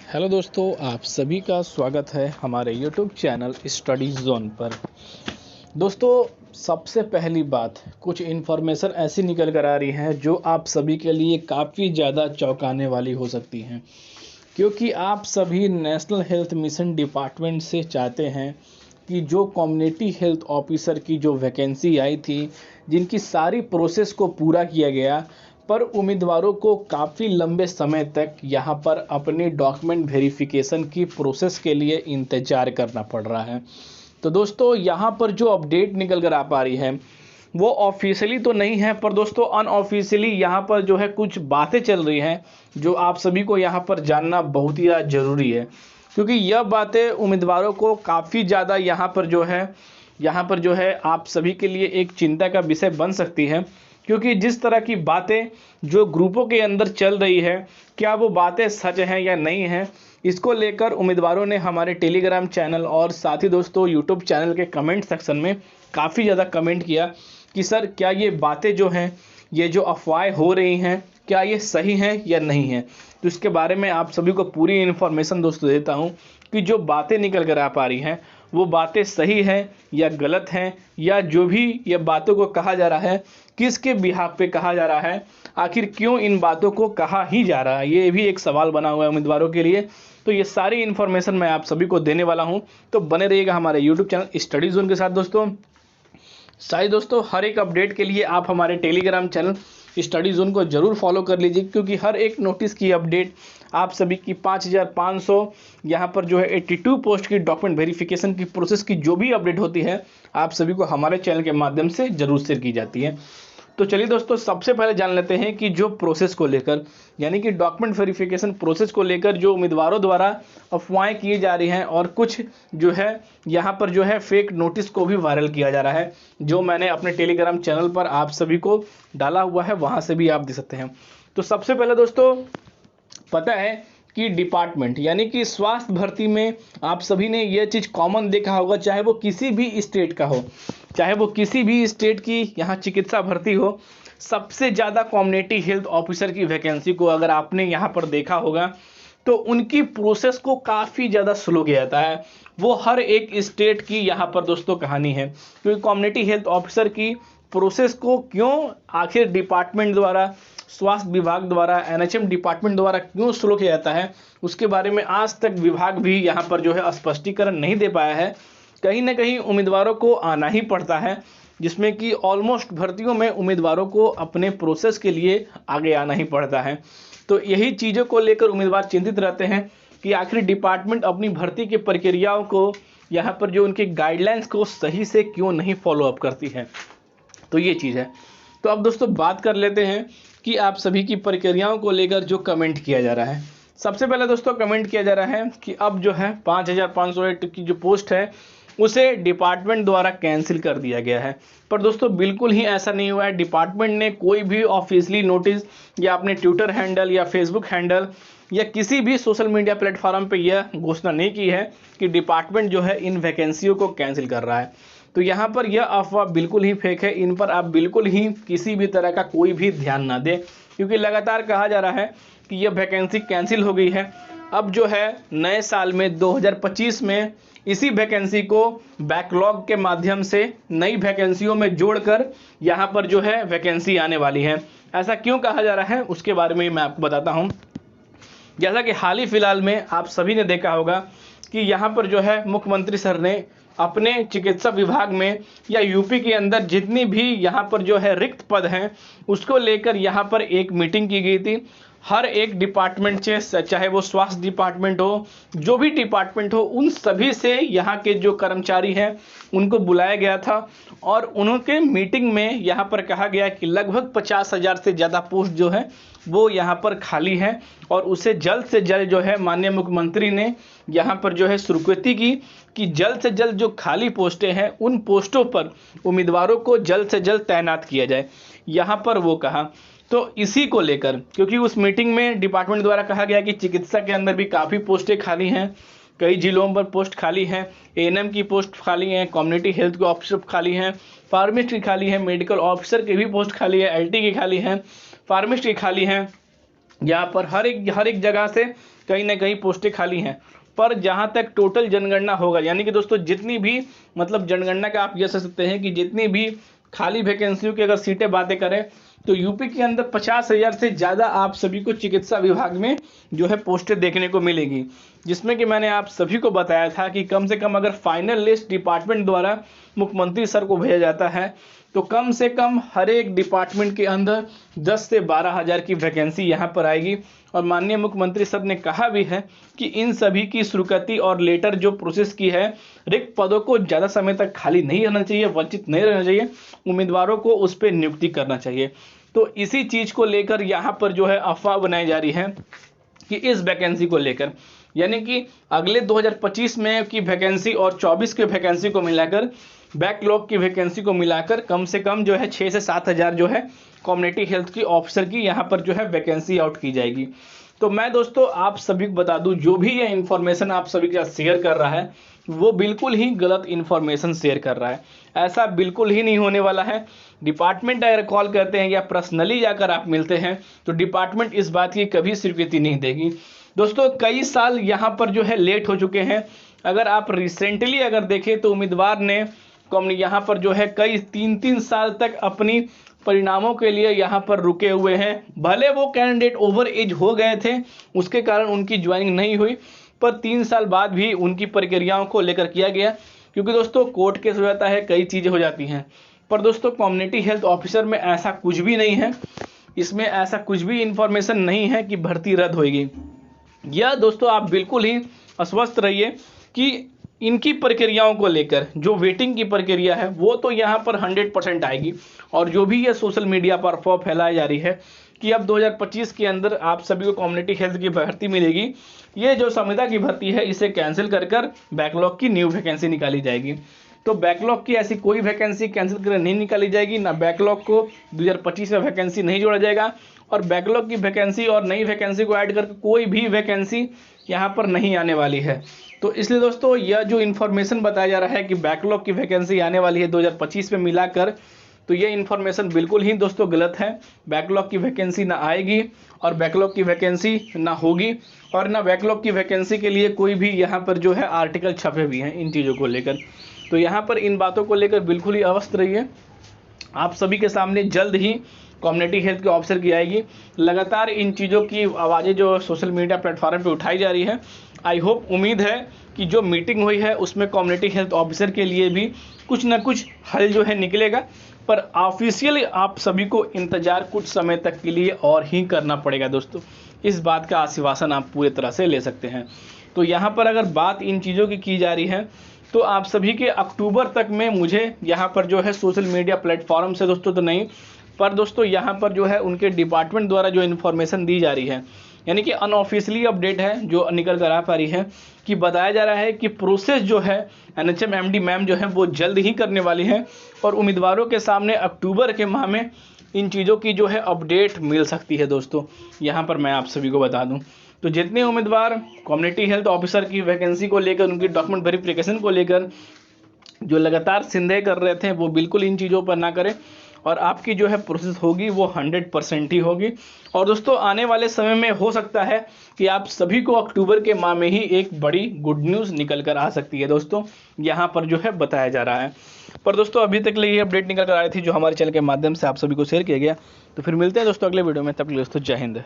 Hello दोस्तों, आप सभी का स्वागत है हमारे यूट्यूब चैनल स्टडी जोन पर। दोस्तों, सबसे पहली बात, कुछ इन्फॉर्मेशन ऐसी निकल कर आ रही है जो आप सभी के लिए काफ़ी ज़्यादा चौंकाने वाली हो सकती हैं, क्योंकि आप सभी नेशनल हेल्थ मिशन डिपार्टमेंट से चाहते हैं कि जो कम्युनिटी हेल्थ ऑफिसर की जो वैकेंसी आई थी, जिनकी सारी प्रोसेस को पूरा किया गया, पर उम्मीदवारों को काफ़ी लंबे समय तक यहाँ पर अपनी डॉक्यूमेंट वेरिफिकेशन की प्रोसेस के लिए इंतज़ार करना पड़ रहा है। तो दोस्तों, यहाँ पर जो अपडेट निकल कर आ पा रही है वो ऑफिशियली तो नहीं है, पर दोस्तों अनऑफिशियली यहाँ पर जो है कुछ बातें चल रही हैं जो आप सभी को यहाँ पर जानना बहुत ही ज़रूरी है, क्योंकि यह बातें उम्मीदवारों को काफ़ी ज़्यादा यहाँ पर जो है आप सभी के लिए एक चिंता का विषय बन सकती है। क्योंकि जिस तरह की बातें जो ग्रुपों के अंदर चल रही है, क्या वो बातें सच हैं या नहीं हैं, इसको लेकर उम्मीदवारों ने हमारे टेलीग्राम चैनल और साथ ही दोस्तों यूट्यूब चैनल के कमेंट सेक्शन में काफ़ी ज़्यादा कमेंट किया कि सर क्या ये बातें जो हैं, ये जो अफवाहें हो रही हैं, क्या ये सही हैं या नहीं है। तो इसके बारे में आप सभी को पूरी इन्फॉर्मेशन दोस्तों देता हूँ कि जो बातें निकल कर आ पा रही हैं वो बातें सही हैं या गलत हैं, या जो भी ये बातों को कहा जा रहा है किसके बिहाफ पे कहा जा रहा है, आखिर क्यों इन बातों को कहा ही जा रहा है, ये भी एक सवाल बना हुआ है उम्मीदवारों के लिए। तो ये सारी इन्फॉर्मेशन मैं आप सभी को देने वाला हूँ, तो बने रहिएगा हमारे यूट्यूब चैनल स्टडी जोन के साथ। दोस्तों हर एक अपडेट के लिए आप हमारे टेलीग्राम चैनल स्टडी जोन को जरूर फॉलो कर लीजिए, क्योंकि हर एक नोटिस की अपडेट आप सभी की 5500 यहाँ पर जो है 82 पोस्ट की डॉक्यूमेंट वेरिफिकेशन की प्रोसेस की जो भी अपडेट होती है आप सभी को हमारे चैनल के माध्यम से जरूर शेयर की जाती है। तो चलिए दोस्तों, सबसे पहले जान लेते हैं कि जो प्रोसेस को लेकर, यानी कि डॉक्यूमेंट वेरिफिकेशन प्रोसेस को लेकर जो उम्मीदवारों द्वारा अफवाहें की जा रही हैं और कुछ जो है यहाँ पर जो है फेक नोटिस को भी वायरल किया जा रहा है, जो मैंने अपने टेलीग्राम चैनल पर आप सभी को डाला हुआ है, वहाँ से भी आप देख सकते हैं। तो सबसे पहले दोस्तों, पता है कि डिपार्टमेंट यानी कि स्वास्थ्य भर्ती में आप सभी ने यह चीज़ कॉमन देखा होगा, चाहे वो किसी भी स्टेट का हो, चाहे वो किसी भी स्टेट की यहाँ चिकित्सा भर्ती हो, सबसे ज़्यादा कम्युनिटी हेल्थ ऑफिसर की वैकेंसी को अगर आपने यहाँ पर देखा होगा तो उनकी प्रोसेस को काफ़ी ज़्यादा स्लो किया जाता है। वो हर एक स्टेट की यहाँ पर दोस्तों कहानी है, क्योंकि कम्युनिटी हेल्थ ऑफिसर की प्रोसेस को क्यों आखिर डिपार्टमेंट द्वारा, स्वास्थ्य विभाग द्वारा, एनएचएम डिपार्टमेंट द्वारा क्यों स्लो किया जाता है, उसके बारे में आज तक विभाग भी यहाँ पर जो है स्पष्टीकरण नहीं दे पाया है। कहीं ना कहीं उम्मीदवारों को आना ही पड़ता है, जिसमें कि ऑलमोस्ट भर्तियों में उम्मीदवारों को अपने प्रोसेस के लिए आगे आना ही पड़ता है। तो यही चीज़ों को लेकर उम्मीदवार चिंतित रहते हैं कि आखिर डिपार्टमेंट अपनी भर्ती की प्रक्रियाओं को, यहाँ पर जो उनकी गाइडलाइंस को सही से क्यों नहीं फॉलोअप करती है। तो ये चीज़ है। तो अब दोस्तों बात कर लेते हैं कि आप सभी की प्रक्रियाओं को लेकर जो कमेंट किया जा रहा है। सबसे पहले दोस्तों कमेंट किया जा रहा है कि अब जो है 5508 की जो पोस्ट है उसे डिपार्टमेंट द्वारा कैंसिल कर दिया गया है। पर दोस्तों बिल्कुल ही ऐसा नहीं हुआ है। डिपार्टमेंट ने कोई भी ऑफिशियली नोटिस या अपने ट्विटर हैंडल या फेसबुक हैंडल या किसी भी सोशल मीडिया प्लेटफॉर्म पे यह घोषणा नहीं की है कि डिपार्टमेंट जो है इन वैकेंसियों को कैंसिल कर रहा है। तो यहाँ पर यह अफवाह बिल्कुल ही फेक है, इन पर आप बिल्कुल ही किसी भी तरह का कोई भी ध्यान ना दें, क्योंकि लगातार कहा जा रहा है कि यह वैकेंसी कैंसिल हो गई है। अब जो है नए साल में 2025 में इसी वैकेंसी को बैकलॉग के माध्यम से नई वैकेंसियों में जोड़कर यहाँ पर जो है वैकेंसी आने वाली है। ऐसा क्यों कहा जा रहा है उसके बारे में मैं आपको बताता हूँ। जैसा कि हाल ही फिलहाल में आप सभी ने देखा होगा कि यहाँ पर जो है मुख्यमंत्री सर ने अपने चिकित्सा विभाग में या यूपी के अंदर जितनी भी यहाँ पर जो है रिक्त पद हैं उसको लेकर यहाँ पर एक मीटिंग की गई थी। हर एक डिपार्टमेंट से, चाहे वो स्वास्थ्य डिपार्टमेंट हो, जो भी डिपार्टमेंट हो, उन सभी से यहाँ के जो कर्मचारी हैं उनको बुलाया गया था और उनके मीटिंग में यहाँ पर कहा गया कि लगभग 50,000 से ज़्यादा पोस्ट जो है वो यहाँ पर खाली है और उसे जल्द से जल्द जो है माननीय मुख्यमंत्री ने यहाँ पर जो है स्वीकृति की कि जल्द से जल्द जो खाली पोस्टें हैं उन पोस्टों पर उम्मीदवारों को जल्द से जल्द तैनात किया जाए, यहाँ पर वो कहा। तो इसी को लेकर, क्योंकि उस मीटिंग में डिपार्टमेंट द्वारा कहा गया कि चिकित्सा के अंदर भी काफ़ी पोस्टें खाली हैं, कई जिलों पर पोस्ट खाली हैं, एएनएम की पोस्ट खाली हैं, कम्युनिटी हेल्थ के ऑफिसर खाली हैं, फार्मासिस्ट की खाली है, मेडिकल ऑफिसर की भी पोस्ट खाली है, एलटी की खाली है, फार्मासिस्ट की खाली हैं, यहाँ पर हर एक जगह से कहीं ना कहीं पोस्टें खाली हैं। पर जहाँ तक टोटल जनगणना होगा, यानी कि दोस्तों जितनी भी मतलब जनगणना का आप ये कह सकते हैं कि जितनी भी खाली वैकेंसियों की अगर सीटें बातें करें तो यूपी के अंदर 50,000 से ज़्यादा आप सभी को चिकित्सा विभाग में जो है पोस्टें देखने को मिलेगी, जिसमें कि मैंने आप सभी को बताया था कि कम से कम अगर फाइनल लिस्ट डिपार्टमेंट द्वारा मुख्यमंत्री सर को भेजा जाता है तो कम से कम हर एक डिपार्टमेंट के अंदर 10 से 12,000 की वैकेंसी यहाँ पर आएगी। और माननीय मुख्यमंत्री सर ने कहा भी है कि इन सभी की स्वीकृति और लेटर जो प्रोसेस की है, रिक्त पदों को ज़्यादा समय तक खाली नहीं रहना चाहिए, वंचित नहीं रहना चाहिए, उम्मीदवारों को उस पर नियुक्ति करना चाहिए। तो इसी चीज़ को लेकर यहाँ पर जो है अफवाह बनाई जा रही है कि इस वैकेंसी को लेकर, यानी कि अगले 2025 में की वैकेंसी और 24 के वैकेंसी को मिलाकर, बैकलॉग की वैकेंसी को मिलाकर कम से कम जो है 6 से 7,000 जो है कम्युनिटी हेल्थ की ऑफिसर की यहाँ पर जो है वैकेंसी आउट की जाएगी। तो मैं दोस्तों आप सभी को बता दूं, जो भी ये इन्फॉर्मेशन आप सभी के साथ शेयर कर रहा है वो बिल्कुल ही गलत इन्फॉर्मेशन शेयर कर रहा है। ऐसा बिल्कुल ही नहीं होने वाला है। डिपार्टमेंट अगर कॉल करते हैं या पर्सनली जाकर आप मिलते हैं तो डिपार्टमेंट इस बात की कभी स्वीकृति नहीं देगी। दोस्तों कई साल यहाँ पर जो है लेट हो चुके हैं। अगर आप रिसेंटली अगर देखें तो उम्मीदवार ने यहाँ पर जो है कई 3-3 साल तक अपनी परिणामों के लिए यहाँ पर रुके हुए हैं। भले वो कैंडिडेट ओवर एज हो गए थे, उसके कारण उनकी ज्वाइनिंग नहीं हुई, पर 3 साल बाद भी उनकी प्रक्रियाओं को लेकर किया गया, क्योंकि दोस्तों कोर्ट केस हो जाता है, कई चीज़ें हो जाती हैं। पर दोस्तों कम्युनिटी हेल्थ ऑफिसर में ऐसा कुछ भी नहीं है, इसमें ऐसा कुछ भी इंफॉर्मेशन नहीं है कि भर्ती रद्द होगी। यह दोस्तों आप बिल्कुल ही आश्वस्त रहिए कि इनकी प्रक्रियाओं को लेकर जो वेटिंग की प्रक्रिया है वो तो यहाँ पर 100% आएगी। और जो भी ये सोशल मीडिया पर अफवाह फैलाई जा रही है कि अब 2025 के अंदर आप सभी को कम्युनिटी हेल्थ की भर्ती मिलेगी, ये जो संविदा की भर्ती है इसे कैंसिल कर बैकलॉग की न्यू वैकेंसी निकाली जाएगी। तो बैकलॉग की ऐसी कोई वैकेंसी कैंसिल कर नहीं निकाली जाएगी, ना बैकलॉग को 2025 में वैकेंसी नहीं जोड़ा जाएगा, और बैकलॉग की वैकेंसी और नई वैकेंसी को ऐड करके कोई भी वैकेंसी यहाँ पर नहीं आने वाली है। तो इसलिए दोस्तों यह जो इन्फॉर्मेशन बताया जा रहा है कि बैकलॉग की वैकेंसी आने वाली है 2025 में मिलाकर, तो ये इन्फॉर्मेशन बिल्कुल ही दोस्तों गलत है। बैकलॉग की वैकेंसी ना आएगी और बैकलॉग की वैकेंसी ना होगी, और ना बैकलॉग की वैकेंसी के लिए कोई भी यहाँ पर जो है आर्टिकल छपे भी हैं इन चीज़ों को लेकर। तो यहाँ पर इन बातों को लेकर बिल्कुल ही अवस्थ रहिए। आप सभी के सामने जल्द ही कम्युनिटी हेल्थ के ऑफिसर की आएगी। लगातार इन चीज़ों की आवाज़ें जो सोशल मीडिया प्लेटफॉर्म पे उठाई जा रही है, आई होप, उम्मीद है कि जो मीटिंग हुई है उसमें कम्युनिटी हेल्थ ऑफिसर के लिए भी कुछ ना कुछ हल जो है निकलेगा। पर ऑफिशियली आप सभी को इंतज़ार कुछ समय तक के लिए और ही करना पड़ेगा दोस्तों, इस बात का आश्वासन आप पूरी तरह से ले सकते हैं। तो यहाँ पर अगर बात इन चीज़ों की जा रही है तो आप सभी के अक्टूबर तक में मुझे यहाँ पर जो है सोशल मीडिया प्लेटफॉर्म से दोस्तों तो नहीं, पर दोस्तों यहाँ पर जो है उनके डिपार्टमेंट द्वारा जो इन्फॉर्मेशन दी जा रही है, यानी कि अनऑफिशियली अपडेट है जो निकल कर आ पा रही है, कि बताया जा रहा है कि प्रोसेस जो है NHM MD मैम जो है वो जल्द ही करने वाली है, और उम्मीदवारों के सामने अक्टूबर के माह में इन चीज़ों की जो है अपडेट मिल सकती है दोस्तों। यहाँ पर मैं आप सभी को बता दूँ, तो जितने उम्मीदवार कम्युनिटी हेल्थ ऑफिसर की वैकेंसी को लेकर, उनकी डॉक्यूमेंट वेरिफिकेशन को लेकर जो लगातार संदेह कर रहे थे, वो बिल्कुल इन चीज़ों पर ना करें, और आपकी जो है प्रोसेस होगी वो 100% ही होगी। और दोस्तों आने वाले समय में हो सकता है कि आप सभी को अक्टूबर के माह में ही एक बड़ी गुड न्यूज़ निकल कर आ सकती है दोस्तों, यहाँ पर जो है बताया जा रहा है। पर दोस्तों अभी तक लिए ये अपडेट निकल कर आ रही थी जो हमारे चैनल के माध्यम से आप सभी को शेयर किया गया। तो फिर मिलते हैं दोस्तों अगले वीडियो में, तब तक दोस्तों जय हिंद।